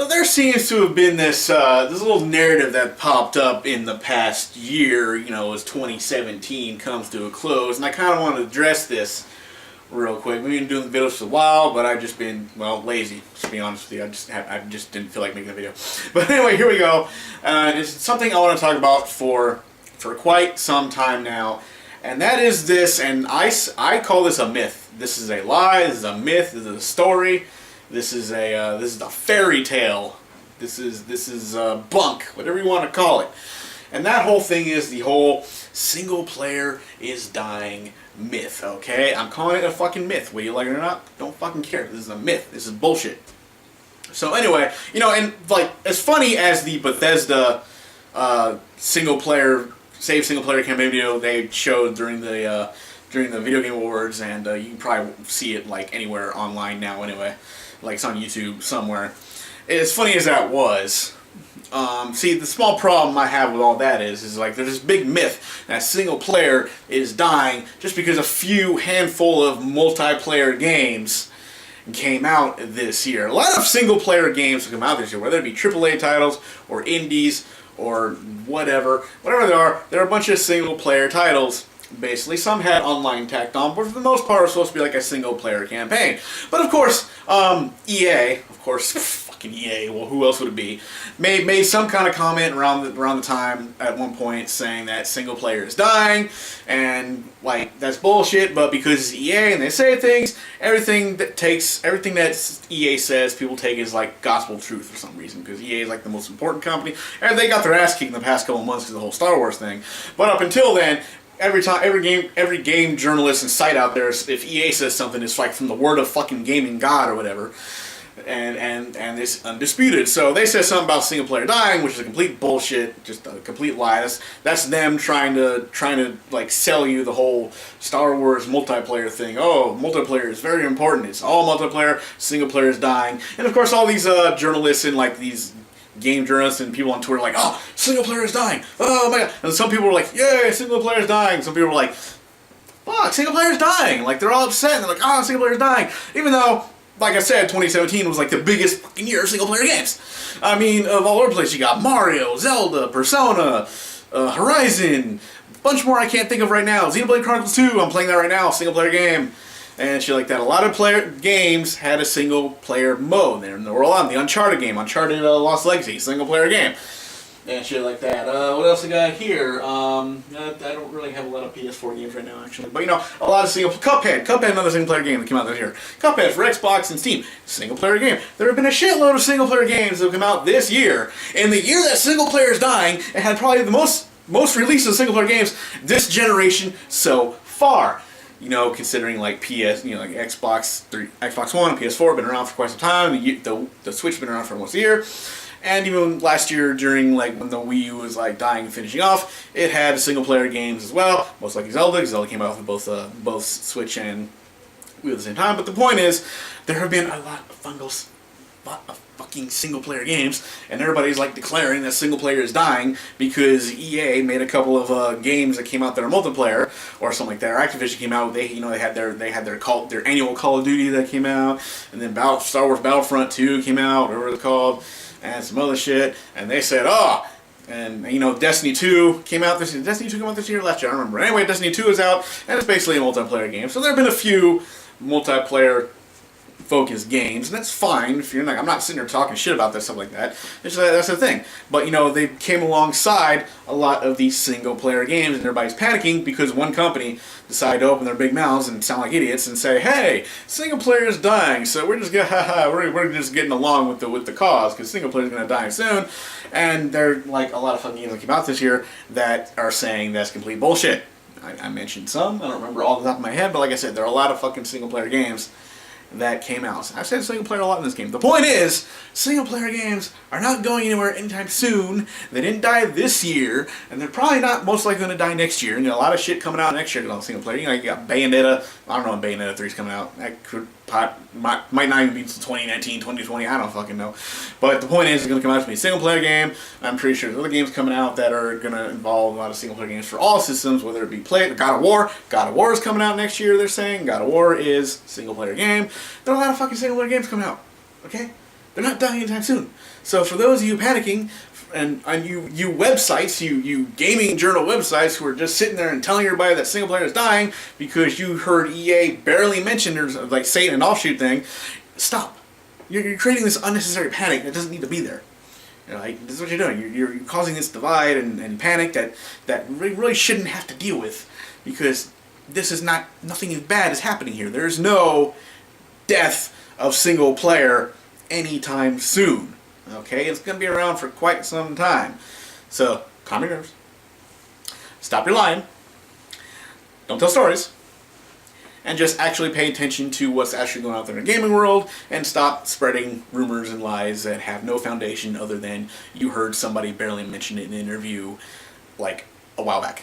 So there seems to have been this little narrative that popped up in the past year, as 2017 comes to a close, and I kind of want to address this real quick. We've been doing the videos for a while, but I've just been, lazy, to be honest with you. I just didn't feel like making a video. But anyway, here we go. It's something I want to talk about for quite some time now, and that is this, and I call this a myth. This is a lie, this is a myth, this is a story. This is a fairy tale. This is bunk, whatever you want to call it. And that whole thing is the whole single player is dying myth, okay? I'm calling it a fucking myth. Whether you like it or not, don't fucking care. This is a myth. This is bullshit. So anyway, and as funny as the Bethesda single player campaign video they showed during the Video Game Awards, and you can probably see it anywhere online now anyway. It's on YouTube somewhere. As funny as that was, see, the small problem I have with all that is there's this big myth that single player is dying just because a few handful of multiplayer games came out this year. A lot of single player games come out this year, whether it be AAA titles or indies or whatever they are a bunch of single player titles. Basically, some had online tacked on, but for the most part, it was supposed to be a single-player campaign. But of course, EA, fucking EA. Well, who else would it be? Made some kind of comment around the time at one point saying that single player is dying, and that's bullshit. But because it's EA and they say things, everything that EA says, people take as gospel truth for some reason. Because EA is the most important company, and they got their ass kicked in the past couple of months because of the whole Star Wars thing. But up until then, every game journalist and site out there, if EA says something, it's from the word of fucking gaming god or whatever, and it's undisputed. So they said something about single player dying, which is a complete bullshit, just a complete lie. That's them trying to sell you the whole Star Wars multiplayer thing. Oh, multiplayer is very important. It's all multiplayer. Single player is dying, and of course all these journalists and these game journalists and people on Twitter oh, single player is dying. Oh my god. And some people were yay, single player is dying. Some people were fuck, single player is dying. They're all upset and they're single player is dying. Even though, like I said, 2017 was the biggest fucking year of single player games. I mean, of all over the place, you got Mario, Zelda, Persona, Horizon, a bunch more I can't think of right now. Xenoblade Chronicles 2, I'm playing that right now, single player game. And shit like that. A lot of games had a single-player mode. They were all on the Uncharted game, Uncharted Lost Legacy, single-player game, and shit like that. What else I got here? I don't really have a lot of PS4 games right now, actually. But a lot of Cuphead, another single-player game that came out this year. Cuphead for Xbox and Steam, single-player game. There have been a shitload of single-player games that have come out this year. In the year that single-player is dying, it had probably the most releases of single-player games this generation so far. Considering Xbox One and PS4 have been around for quite some time. The Switch has been around for almost a year. And even last year during when the Wii U was dying and finishing off, it had single player games as well. Most likely Zelda. Zelda came out with both Switch and Wii at the same time. But the point is, there have been a lot of fucking single-player games, and everybody's declaring that single-player is dying because EA made a couple of games that came out that are multiplayer or something like that. Or Activision came out. They had their annual Call of Duty that came out, and then Star Wars Battlefront 2 came out, whatever it's called, and some other shit. And they said, and Destiny 2 came out this year. Destiny 2 came out this year, last year, I don't remember. Anyway, Destiny 2 is out, and it's basically a multiplayer game. So there have been a few multiplayer focused games, and that's fine. If you're I'm not sitting there talking shit about that, stuff like that. That's the thing. But they came alongside a lot of these single player games, and everybody's panicking because one company decided to open their big mouths and sound like idiots and say, "Hey, single player is dying, so we're just we're just getting along with the cause because single player is going to die soon." And there are a lot of fucking games that came out this year that are saying that's complete bullshit. I mentioned some. I don't remember all off the top of my head, but like I said, there are a lot of fucking single player games that came out. I've said single player a lot in this game. The point is, single player games are not going anywhere anytime soon. They didn't die this year, and they're probably not most likely going to die next year. And a lot of shit coming out next year on single player. You got Bayonetta. I don't know when Bayonetta 3 is coming out. That might not even be until 2019, 2020. I don't fucking know. But the point is, it's going to come out to be a single player game. I'm pretty sure there's other games coming out that are going to involve a lot of single player games for all systems, whether it be God of War. God of War is coming out next year, they're saying. God of War is single player game. There are a lot of fucking single player games coming out. Okay? They're not dying anytime soon. So for those of you panicking, and you websites, you gaming journal websites who are just sitting there and telling everybody that single player is dying because you heard EA barely mention or like say an offshoot thing, stop. You're creating this unnecessary panic that doesn't need to be there. You know, like, this is what you're doing. You're causing this divide and panic that really shouldn't have to deal with, because this is nothing bad is happening here. There's no death of single player anytime soon. Okay, it's going to be around for quite some time. So, calm your nerves. Stop your lying. Don't tell stories. And just actually pay attention to what's actually going on there in the gaming world, and stop spreading rumors and lies that have no foundation other than you heard somebody barely mention it in an interview like a while back.